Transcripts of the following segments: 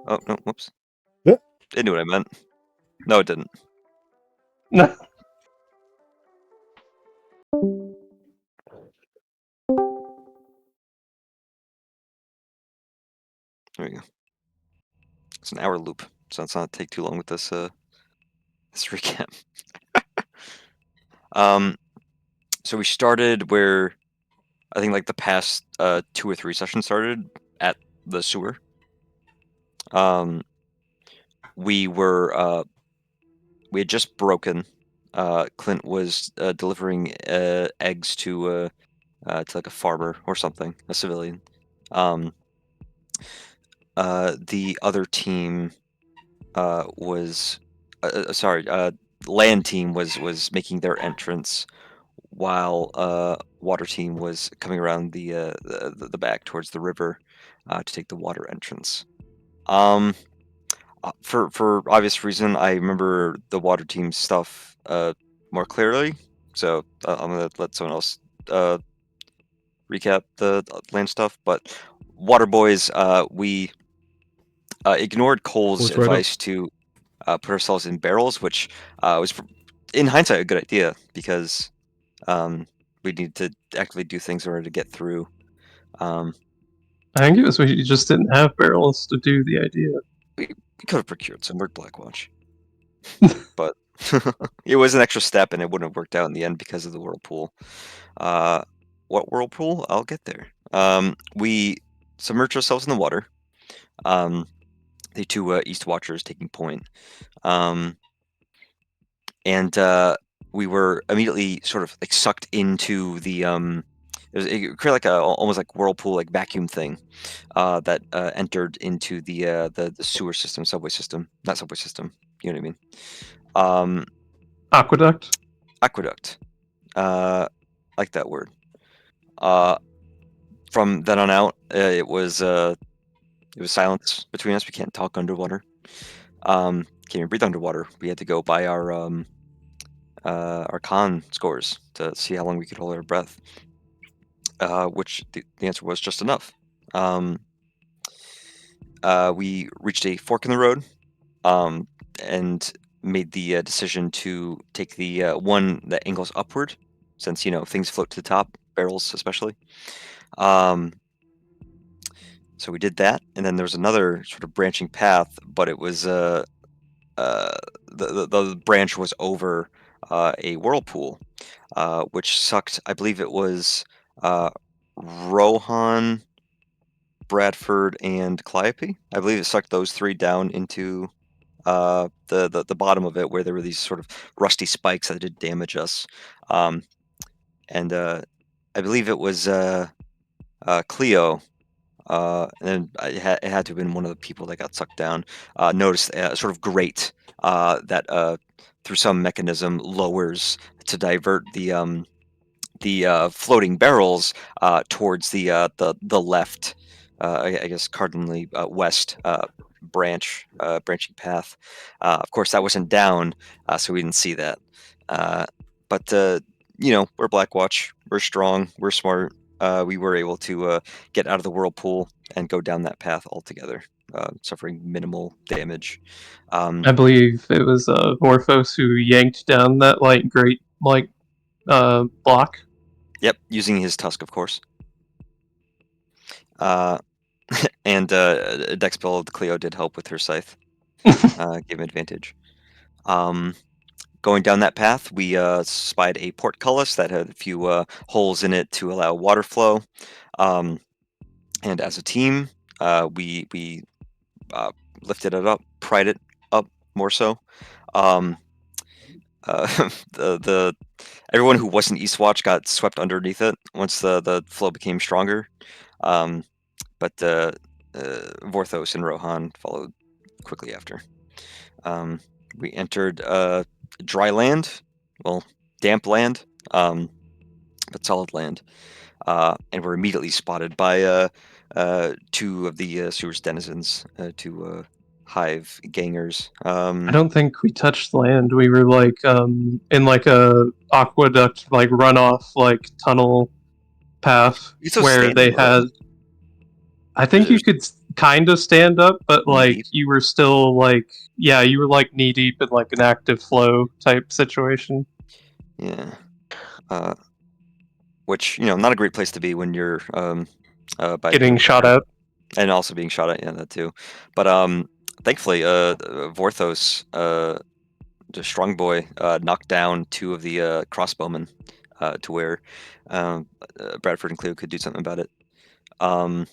Oh, no, whoops. Yeah. It knew what I meant. No, it didn't. No. There we go. It's an hour loop, so it's not take too long with this this recap. So we started where I think like the past 2 or 3 sessions started at the sewer. We had just broken. Clint was delivering eggs to like a farmer or something, a civilian. The other team was land team was making their entrance, while water team was coming around the back towards the river to take the water entrance. For obvious reason, I remember the water team stuff more clearly, so I'm gonna let someone else recap the land stuff. But water boys, we ignored Cole's Horse right up. advice to put ourselves in barrels, which was, in hindsight, a good idea because we need to actively do things in order to get through. I think it was we just didn't have barrels to do the idea. We could have procured some. We're Blackwatch, but it was an extra step, and it wouldn't have worked out in the end because of the whirlpool. What whirlpool? I'll get there. We submerged ourselves in the water. The 2 East Watchers taking point. And we were immediately sort of like sucked into the it created like a almost like whirlpool, like vacuum thing that entered into the sewer system, subway system, not subway system. You know what I mean? Aqueduct. Aqueduct. Like that word. From then on out, it was silence between us. We can't talk underwater. Can't even breathe underwater. We had to go by our con scores to see how long we could hold our breath, which the answer was just enough. We reached a fork in the road and made the decision to take the one that angles upward, since things float to the top, barrels especially. So we did that, and then there was another sort of branching path, but it was the branch was over a whirlpool, which sucked. I believe it was Rohan, Bradford, and Calliope. I believe it sucked those 3 down into the bottom of it, where there were these sort of rusty spikes that did damage us. And I believe it was Cleo. And it had to have been one of the people that got sucked down. Noticed a sort of grate that through some mechanism lowers to divert the floating barrels towards the left, I guess cardinally west branching path. Of course, that wasn't down, so we didn't see that. But we're Blackwatch. We're strong. We're smart. We were able to get out of the whirlpool and go down that path altogether, suffering minimal damage. I believe it was Morphos who yanked down that great block. Yep, using his tusk, of course. And Dexpel of the Cleo did help with her scythe. Gave him advantage. Going down that path, we spied a portcullis that had a few holes in it to allow water flow. And as a team, we lifted it up, pried it up more so. The everyone who wasn't Eastwatch got swept underneath it once the flow became stronger. But Vorthos and Rohan followed quickly after. We entered dry land, well, damp land, but solid land, and were immediately spotted by 2 of the sewer's denizens, 2 hive gangers. I don't think we touched land. We were in a aqueduct runoff tunnel path You still where standing they though. had. I think you could kind of stand up, but knee like deep. you were still like, yeah, you were like knee deep in like an active flow type situation. Yeah. Uh, which not a great place to be when you're by a Getting shot helicopter at. and also being shot at. Yeah, that too. But thankfully, Vorthos, the strong boy, knocked down two of the crossbowmen to where um, Bradford and Cleo could do something about it. Um,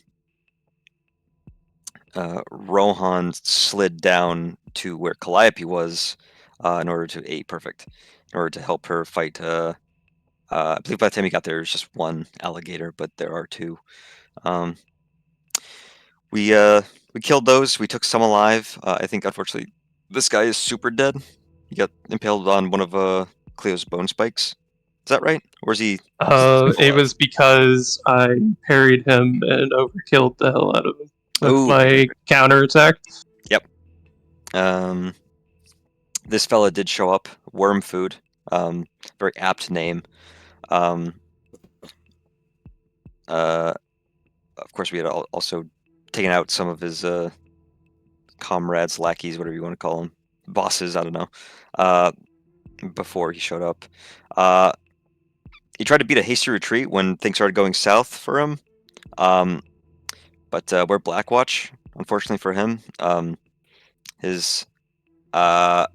Rohan slid down to where Calliope was in order to perfect, in order to help her fight. I believe by the time he got there, there's just one alligator, but there are two. Um, we killed those. We took some alive. I think unfortunately this guy is super dead. He got impaled on one of Cleo's bone spikes. Is that right? Or is he still It alive? was because I parried him and overkilled the hell out of him with Oh, okay, my perfect. counterattack. Yep. Um, this fella did show up. Worm food. Very apt name. Um, uh, of course, we had also taken out some of his comrades, lackeys, whatever you want to call them, bosses. I don't know. Uh, before he showed up. Uh, he tried to beat a hasty retreat when things started going south for him. Um, but we're Blackwatch, unfortunately for him. His uh,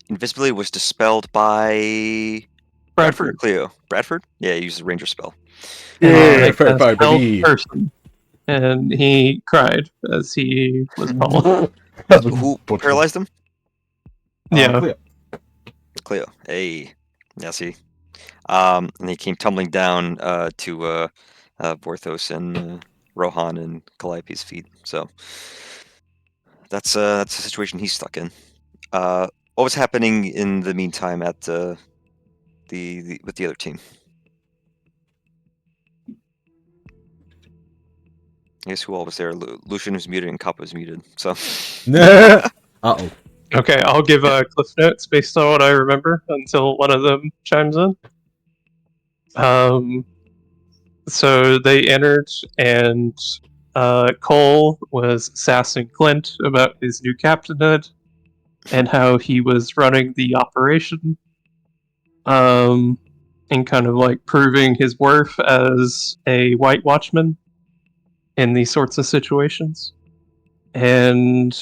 invisibility was dispelled by Bradford or Bradford. Cleo? Bradford? Yeah, he used a ranger spell. And Yeah, I fine, cast fine, by held me. person. And he cried as he was pummeled. Who Butcher. paralyzed him? Yeah. Clear. Cleo. Hey. Yeah, see. And he came tumbling down to Vorthos and Rohan and Calliope's feet. So that's the situation he's stuck in. What was happening in the meantime at the with the other team? I guess who all was there? Lucian was muted and Kappa was muted. So Uh-oh. Okay, I'll give cliff notes based on what I remember until one of them chimes in. Um, so they entered, and Cole was sassing Clint about his new captainhood and how he was running the operation, um, and kind of like proving his worth as a White Watchman in these sorts of situations. And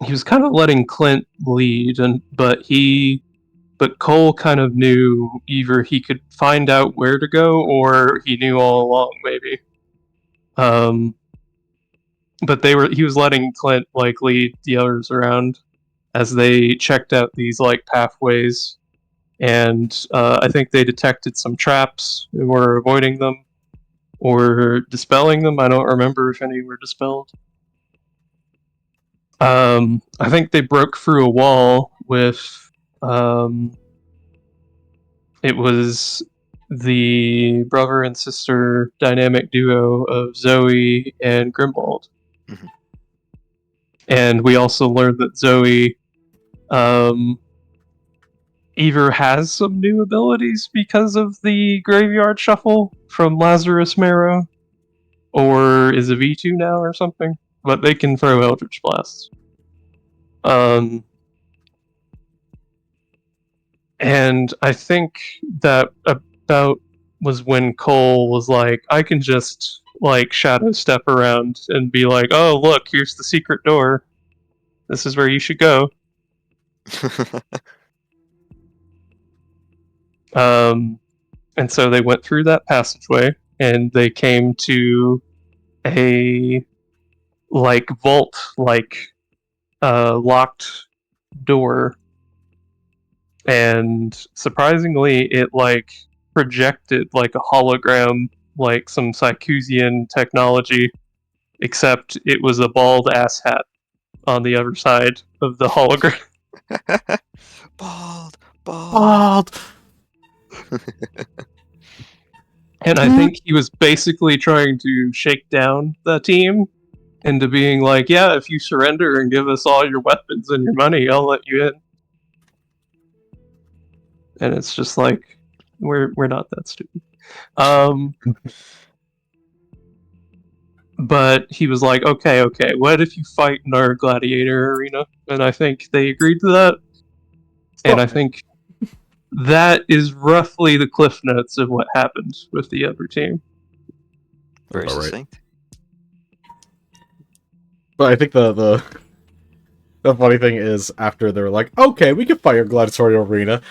he was kind of letting Clint lead, but Cole kind of knew either he could find out where to go or he knew all along, maybe. Um, but he was letting Clint like lead the others around as they checked out these like pathways, and I think they detected some traps and were avoiding them or dispelling them. I don't remember if any were dispelled. I think they broke through a wall with um, it was the brother and sister dynamic duo of Zoe and Grimwald. Mhm. And we also learned that Zoe um, either has some new abilities because of the graveyard shuffle from Lazarus Marrow, or is a V2 now or something. But they can throw Eldritch Blasts. Um, and I think that about was when Cole was like, I can just like shadow step around and be like, oh look, here's the secret door. This is where you should go. Um, and so they went through that passageway and they came to a like vault like locked door, and surprisingly it like projected like a hologram, like some Sycusian technology, except it was a bald ass hat on the other side of the hologram. Bald, bald. Bald. And I think he was basically trying to shake down the team into being like, yeah, if you surrender and give us all your weapons and your money, I'll let you in. And it's just like, we're not that stupid. Um, but he was like, okay, what if you fight in our gladiator arena? And I think they agreed to that. And I think that is roughly the cliff notes of what happened with the other team. Very About right. succinct. But I think the funny thing is, after they were like, okay, we can fight your gladiatorial arena,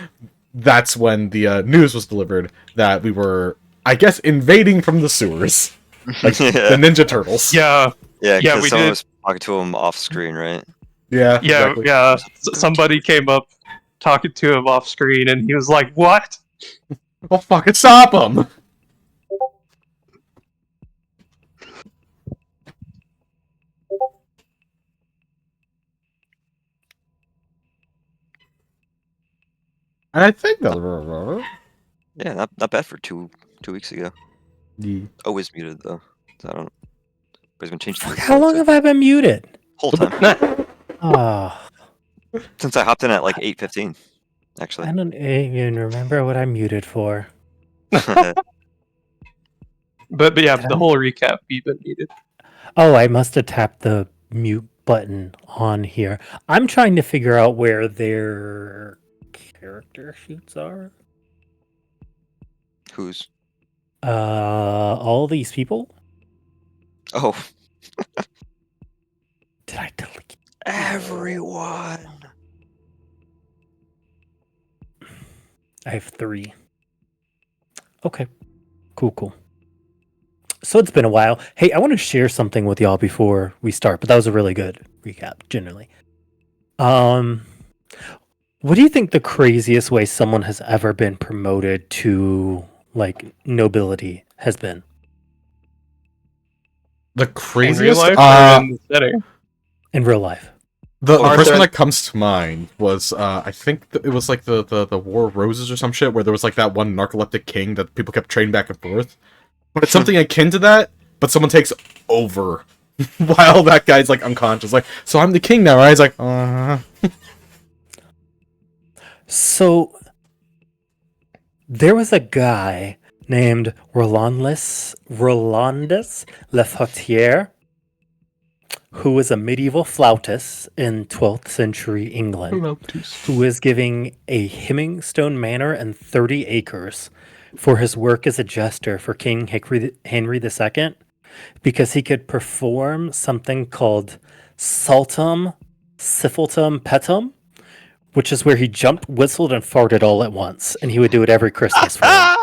that's when the news was delivered that we were, I guess, invading from the sewers. Like the Ninja Turtles. Yeah, Yeah, because we someone did. was talking to him off screen, right? Yeah, exactly. Somebody came up talking to him off screen, and he was like, "What?" Well, fucking stop him! And I think that. Yeah, not bad for 2 weeks ago. Yeah. Always muted though. So I don't. But he's been changed. How long have I been muted? Whole time Oh, since I hopped in at like 8:15. Actually. I don't even remember what I'm muted for. But yeah, the whole recap we've been muted. Oh, I must have tapped the mute button on here. I'm trying to figure out where their character sheets are. Who's? All these people? Oh, Did I delete everyone. I have 3. Okay. Cool. So it's been a while. Hey, I want to share something with y'all before we start, but that was a really good recap, generally. What do you think the craziest way someone has ever been promoted to, like, nobility has been? The In real craziest? life or in the setting? In real life. The Arthur- first one that comes to mind was, I think it was like the War of Roses or some shit, where there was like that one narcoleptic king that people kept trading back and forth. But it's something akin to that, but someone takes over while that guy's like unconscious. Like, so I'm the king now, right? He's like, So there was a guy named Rolandus Lefortier, who was a medieval flautist in 12th century England, who was giving a Hemmingstone Manor and 30 acres for his work as a jester for King Henry II, because he could perform something called saltum siffletum petum, which is where he jumped, whistled, and farted all at once, and he would do it every Christmas for him.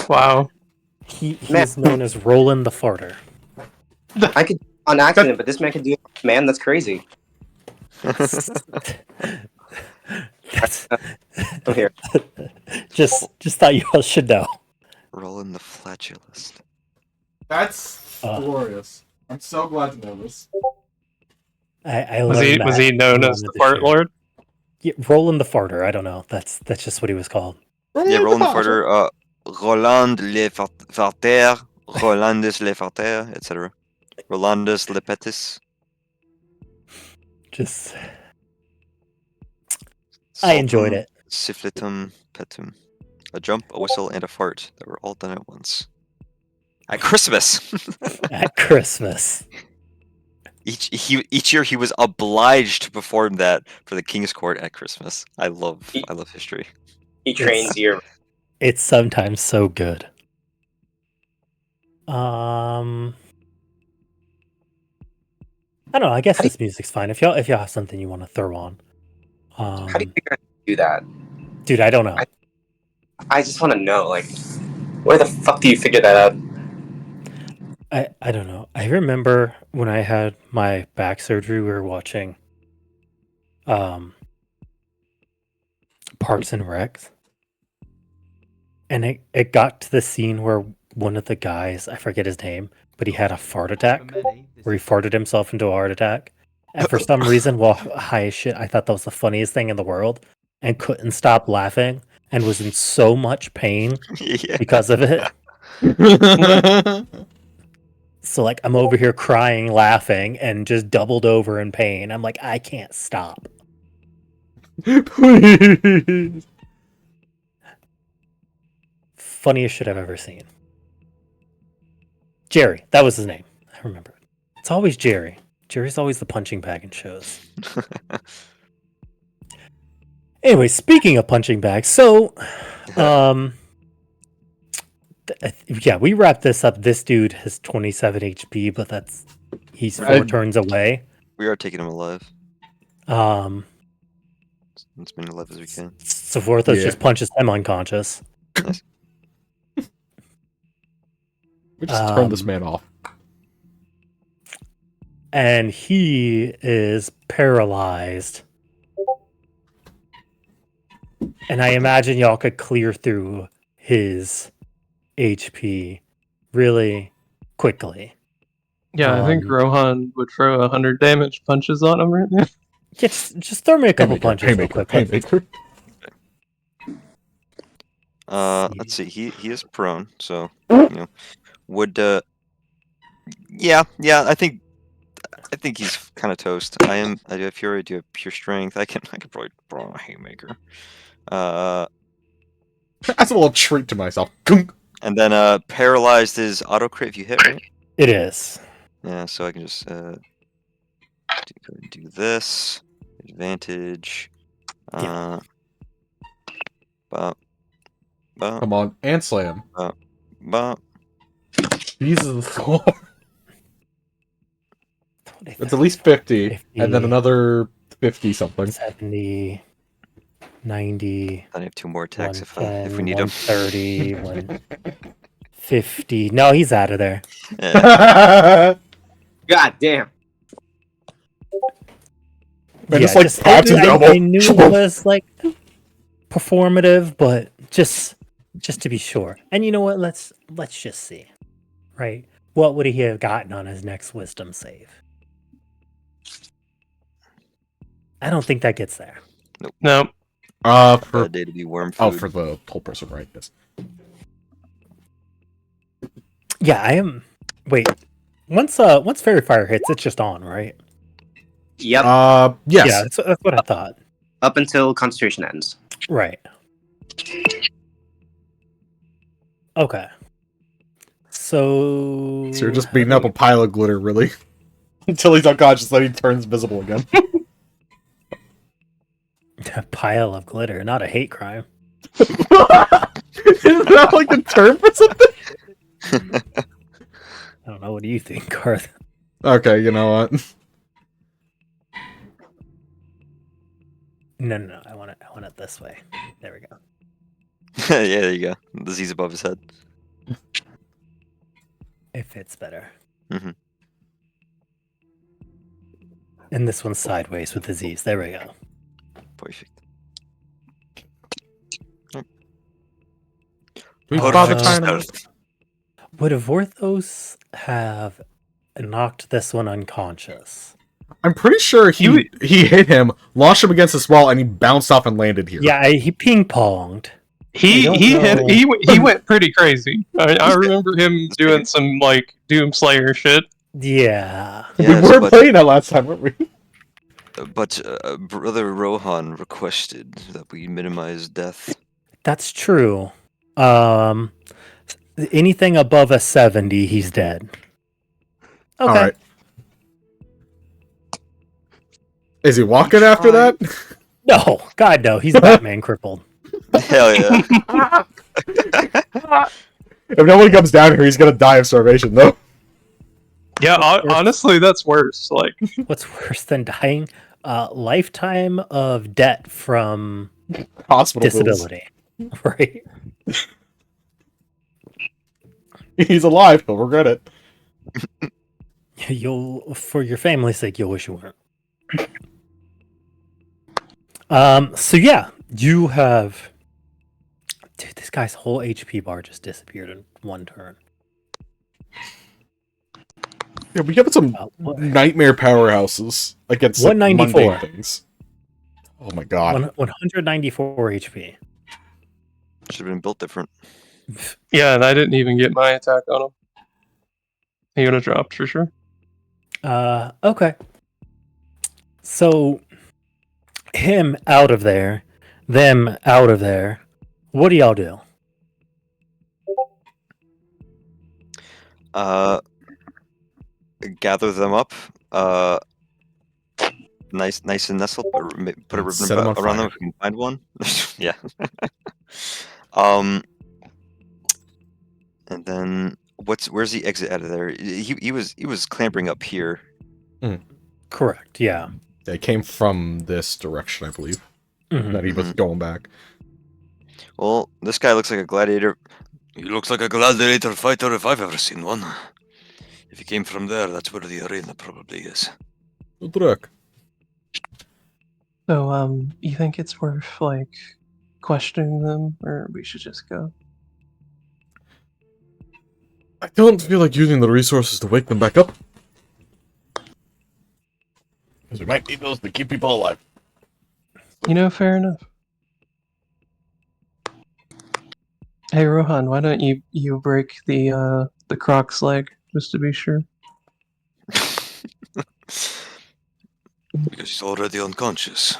Wow. He is known as Roland the Farter. I could on accident, but this man can do it. Man, that's crazy. That's I'm here. just thought you all should know. Rolling the flatulist. that's glorious. I'm so glad to know this. I Was learned that he known when I as wanted the to Fart share. Lord? Yeah, Roland the Farter. I don't know. That's just what he was called. Yeah, Roland Farter, Roland Le Farter, Rolandus Le Farter, etc. Rolandus Le Petis. Just I enjoyed it. Siffletum Petum. A jump, a whistle, and a fart that were all done at once. At Christmas! At Christmas. Each year he was obliged to perform that for the King's Court at Christmas. I love history. He trains year. It's sometimes so good. I don't know. I guess this music's fine. If y'all have something you want to throw on. How do you figure out how to do that? Dude, I don't know. I just want to know, like, where the fuck do you figure that out? I don't know. I remember when I had my back surgery, we were watching Parks and Recs. And it got to the scene where one of the guys, I forget his name, but he had a fart attack where he farted himself into a heart attack. And for some reason, while high as shit, I thought that was the funniest thing in the world and couldn't stop laughing and was in so much pain Yeah. because of it. So, like, I'm over here crying, laughing, and just doubled over in pain. I'm like, I can't stop. Please. funniest shit I've ever seen. Jerry, that was his name. I remember it. It's always Jerry. Jerry's always the punching bag in shows. Anyway, speaking of punching bags, so yeah, we wrapped this up. This dude has 27 HP, but he's 4 turns away. We are taking him alive. Um, As many alive as we can. so Vorthos just punches him unconscious. Nice. We just turned this man off. And he is paralyzed. And I imagine y'all could clear through his HP really quickly. Yeah, I think Rohan would throw 100 damage punches on him right now. Yeah, just throw me a couple punches real quick. Haymaker. Let's see. He is prone, so would yeah. I think he's kind of toast. I have fury. I do have pure strength. I could probably brawl a haymaker. That's a little treat to myself. And then paralyzed is auto crit if you hit, right? It is. Yeah, so I can just do this advantage. Yeah. Bop. Come on, and slam. Bop. Jesus Lord. It's at least 50, and then another 50 something. 70, 90. I have 2 more attacks if we need them. 130, 150. No, he's out of there. Yeah. God damn. Man, just like taps his elbow. I knew it was like performative, but just to be sure. And you know what? Let's just see. Right? What would he have gotten on his next wisdom save? I don't think that gets there. No. For day to be worm food. for the whole person, right? Yes. Yeah, I am. Wait. Once Fairy Fire hits, it's just on, right? Yep. Yes. Yeah, that's what I thought. Up until concentration ends. Right. Okay. So So you're just beating up a pile of glitter, really, until he's unconscious, then he turns visible again. A pile of glitter, not a hate crime. Isn't that like the term for something? I don't know. What do you think, Garth? Okay, you know what? No. I want it this way. There we go. Yeah, there you go. The Z's above his head. It fits better. Mm-hmm. And this one's sideways with the Z's. There we go. Perfect. We Hold bother on. trying to... Would Vorthos have knocked this one unconscious? I'm pretty sure he hit him, launched him against this wall, and he bounced off and landed here. Yeah, he ping-ponged. He went pretty crazy. I remember him doing some like Doomslayer shit. Yeah. Yes, we weren't playing that last time, weren't we? But Brother Rohan requested that we minimize death. That's true. Anything above a 70, he's dead. Okay. All right. Is he walking after that? No, God no. He's Batman crippled. Hell yeah. If no one comes down here, he's gonna die of starvation, though. Yeah, honestly, that's worse. Like, What's worse than dying? Lifetime of debt from Hospital disability. Right. bills. He's alive. He'll regret it. You'll, for your family's sake, you'll wish you weren't. So yeah, you have. Dude, this guy's whole HP bar just disappeared in one turn. Yeah, we have some nightmare powerhouses against like, 194 mundane things. Oh my god. 194 HP. Should have been built different. yeah, and I didn't even get my attack on him. He would have dropped for sure. Okay. So, him out of there, them out of there. What do y'all do? Uh, gather them up. Uh, nice and nestled. Put a And ribbon set 'em on around them fire. if we can find one. Yeah. Um, and then where's the exit out of there? He was clambering up here. Correct. Yeah. They came from this direction, I believe. Mhm. That he was going back. Well, this guy looks like a gladiator. He looks like a gladiator fighter if I've ever seen one. If he came from there, that's where the arena probably is. Druk. So, you think it's worth, like, questioning them, or we should just go? I don't feel like using the resources to wake them back up. Because we might need those to keep people alive. Fair enough. Hey, Rohan, why don't you break the croc's leg, just to be sure? Because he's already unconscious.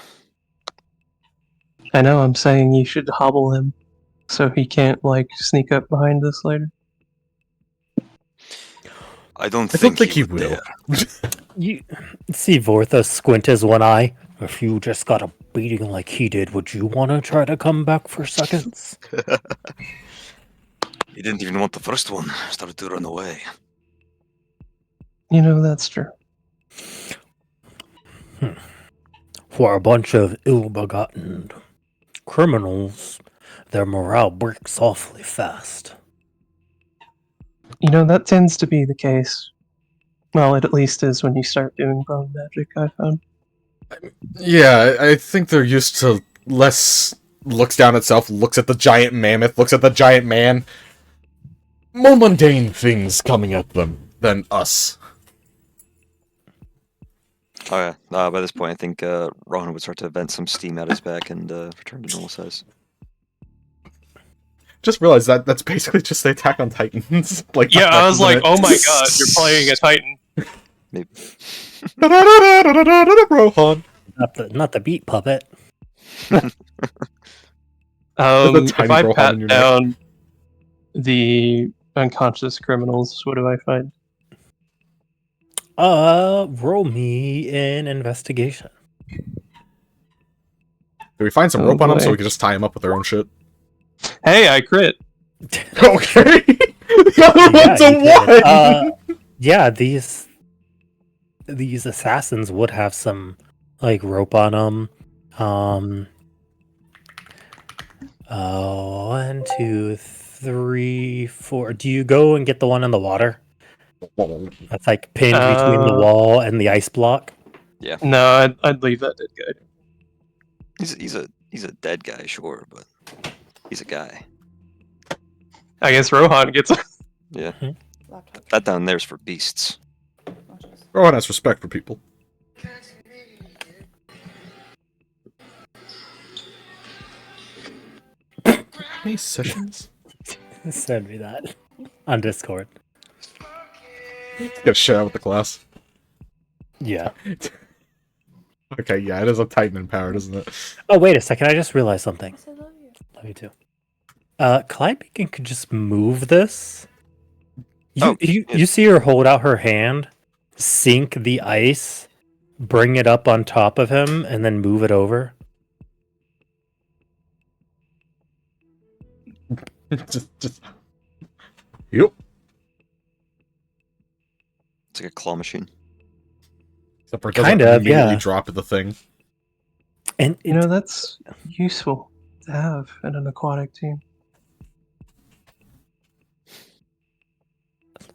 I know, I'm saying you should hobble him, so he can't, like, sneak up behind us later. I don't I don't think he would will. dare. You see Vortha squint his one eye. If you just got a beating like he did, would you want to try to come back for seconds? He didn't even want the first one. Started to run away. That's true. For a bunch of ill-begotten criminals, their morale breaks awfully fast. That tends to be the case. Well, it at least is when you start doing bone magic, I found. Yeah, I think they're used to less looks down itself, looks at the giant mammoth, looks at the giant man. More mundane things coming at them than us. Oh yeah. By this point, I think Rohan would start to vent some steam out his back and return to normal size. Just realized that that's basically just the Attack on Titans. Like, Yeah, I was like, isn't it? oh my god, you're playing a Titan. Maybe. Rohan. Not the beat puppet. With a If tiny I Rohan pat in your neck. down the unconscious criminals, what do I find? Roll me an investigation. Do we find some Oh, rope on them so boy. we can just tie them up with their own shit? Hey, I crit. Okay. The other one's you a did. one. Yeah, these assassins would have some like rope on them. 1, 2, 3, 4. Do you go and get the one in the water? That's like pinned between the wall and the ice block. No, I'd leave that dead guy. He's a dead guy, sure, but he's a guy. I guess Rohan gets. Yeah. That down there's for beasts. Rohan has respect for people. Any sessions? Send me that on Discord. Get shit out with the class. Yeah. Okay, yeah, it is a Titan empowered, isn't it? Oh, wait a second. I just realized something. Love you too. Clyde Bacon could just move this. You see her hold out her hand, sink the ice, bring it up on top of him, and then move it over. just. Yep. It's like a claw machine. Except for it doesn't Kind of, immediately yeah. drop the thing. And That's useful to have in an aquatic team.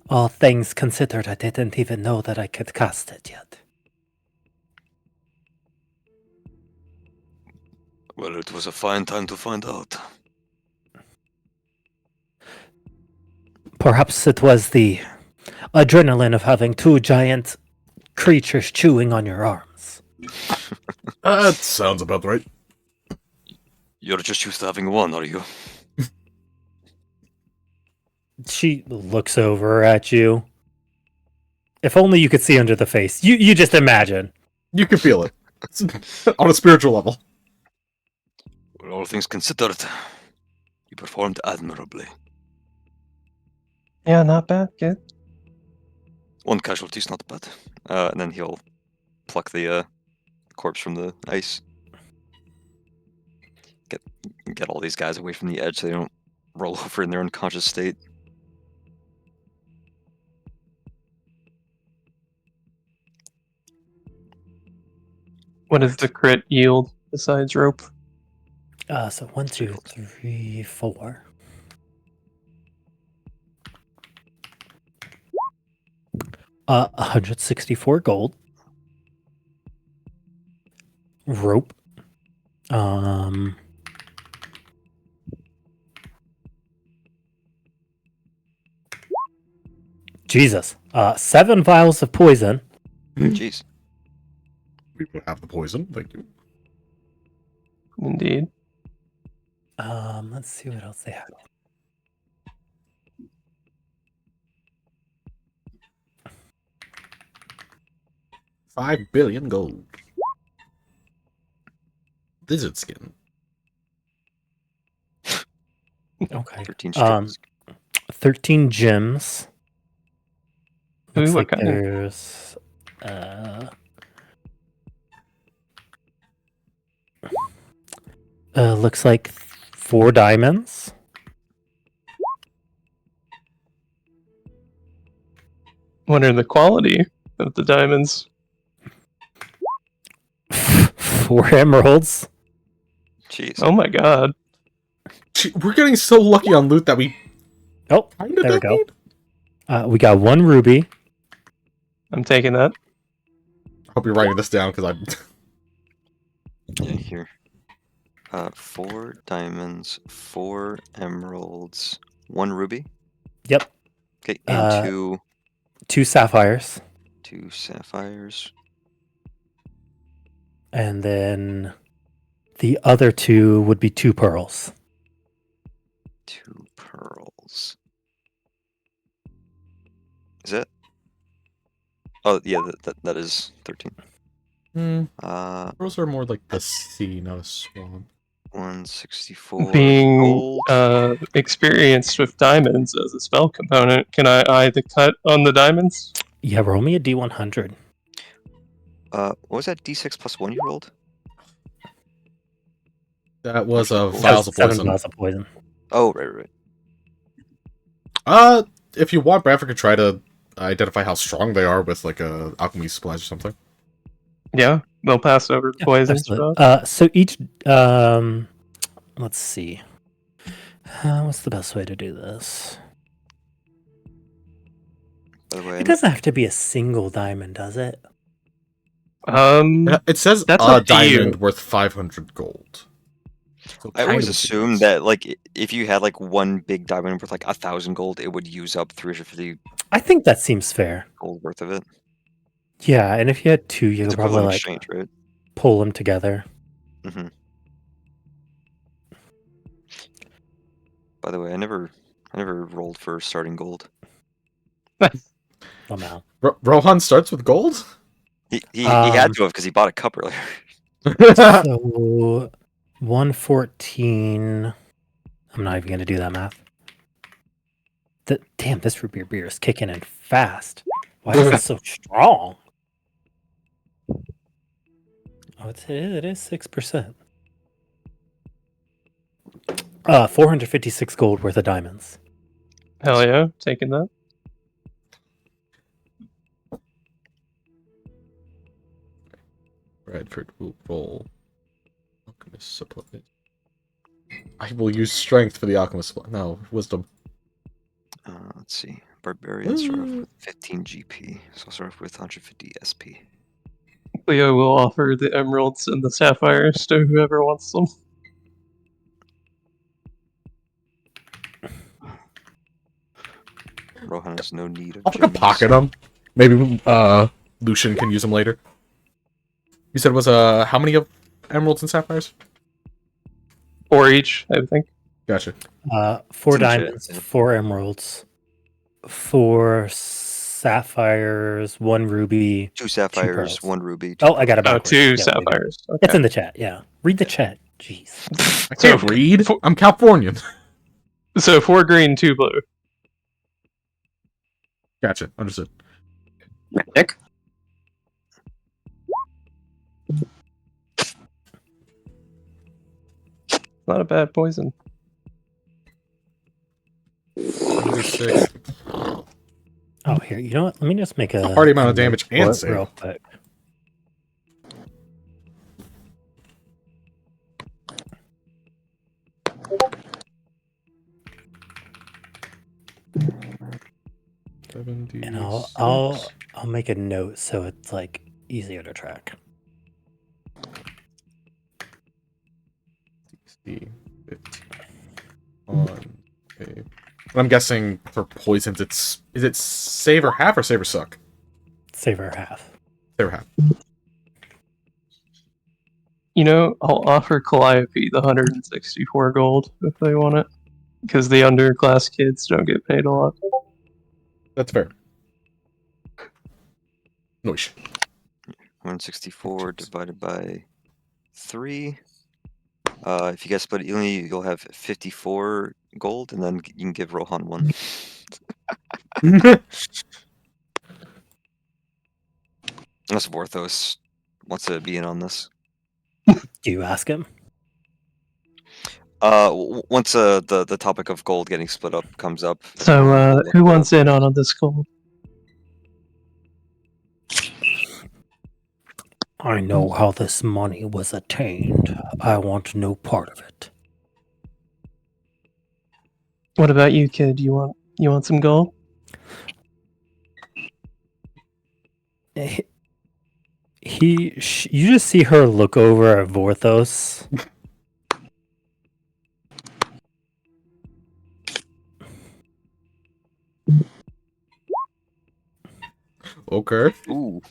all things considered, I didn't even know that I could cast it yet. Well, it was a fine time to find out. Perhaps it was the adrenaline of having two giant creatures chewing on your arms. That sounds about right. You're just used to having one, are you? She looks over at you. If only you could see under the face. You just imagine. You can feel it. On a spiritual level. Well, all things considered, you performed admirably. Yeah, not bad, kid. 1 casualty's not bad. And then he'll pluck the corpse from the ice. Get all these guys away from the edge so they don't roll over in their unconscious state. What does the crit yield besides rope? So 1, 2, 3, 4. Uh, 164 gold. Rope. Jesus. 7 vials of poison. Jeez. We would have the poison. Thank you. Indeed. Let's see what else they have. $5 billion gold. Lizard skin. Okay. 13 strings. 13 gems. Ooh, Looks what like kind of- there's looks like 4 diamonds. What are the quality of the diamonds? 4 emeralds. Jeez. Oh my god. We're getting so lucky on loot that we Oh, kind of there we don't go. need. We got 1 ruby. I'm taking that. I hope you're writing this down because I'm. Yeah, here. 4 diamonds, 4 emeralds, 1 ruby. Yep. Okay, and 2 sapphires. 2 sapphires. And then the other 2 would be 2 pearls. 2 pearls. Is it? Oh, yeah, that is 13. Pearls are more like the sea, not a swan. 164 Being gold. experienced with diamonds as a spell component, can I eye the cut on the diamonds? Yeah, roll me a D100. What was that D6 plus 1 you rolled? That was Gold. vials of 7 poison. vials of poison. Oh, right. If you want, Bradford could try to identify how strong they are with like a alchemy supplies or something. Yeah, they'll pass over the Yeah, poison absolutely. spell. So each let's see. What's the best way to do this? By the way, It doesn't have to be a single diamond, does it? It says That's a up to you. diamond worth 500 gold. So I always kind of assumed ridiculous. that like if you had like 1 big diamond worth like 1,000 gold, it would use up 350 I think that seems fair. gold worth of it. Yeah, and if you had 2, you It's could probably equivalent like exchange, right? pull them together. Mm-hmm. By the way, I never rolled for starting gold. Oh no. Rohan starts with gold? He had to have because he bought a cup earlier. So 114. I'm not even gonna do that math. Damn, this root beer is kicking in fast. Why is it so strong? Oh, it is 6%. 456 gold worth of diamonds. Hell yeah, taking that. Bradford will roll alchemist supplies. I will use strength for the alchemist supply. No, wisdom. Let's see. Barbarian start off with 15 GP, so I'll start off with 150 SP. Leo will offer the emeralds and the sapphires to whoever wants them. Rohan has no need of I'll fucking gems. pocket them. Maybe Lucian can use them later. You said it was how many of emeralds and sapphires? 4 each, I think. Gotcha. 4 in chat, diamonds, yeah. 4 emeralds, 4 sapphires, 1 ruby. 2 sapphires, pearls. 1 ruby. Oh, I got it Oh, backwards. 2 Yeah, sapphires. Okay. It's in the chat. Yeah, read the chat. Jeez. I can't So, read. fo- I'm Californian. So 4 green, 2 blue. Gotcha. Understood. Nick? Not a bad poison. 76. Oh, here, you know what? Let me just make a Party amount of note damage for and it save. real quick. And I'll make a note so it's like easier to track. 60, 15 on a. I'm guessing for poisons, is it save or half or save or suck? Save her half. Save or half. You know, I'll offer Calliope the 164 gold if they want it, because the underclass kids don't get paid a lot. That's fair. Noish. 164 divided by 3. If you guys split it evenly, you'll have 54 gold, and then you can give Rohan 1. Unless Vorthos wants to be in on this. Do you ask him? Once the topic of gold getting split up comes up. So, who wants in on this gold? I know how this money was attained. I want no part of it. What about you, kid? You want some gold? You just see her look over at Vorthos. Okay. Ooh,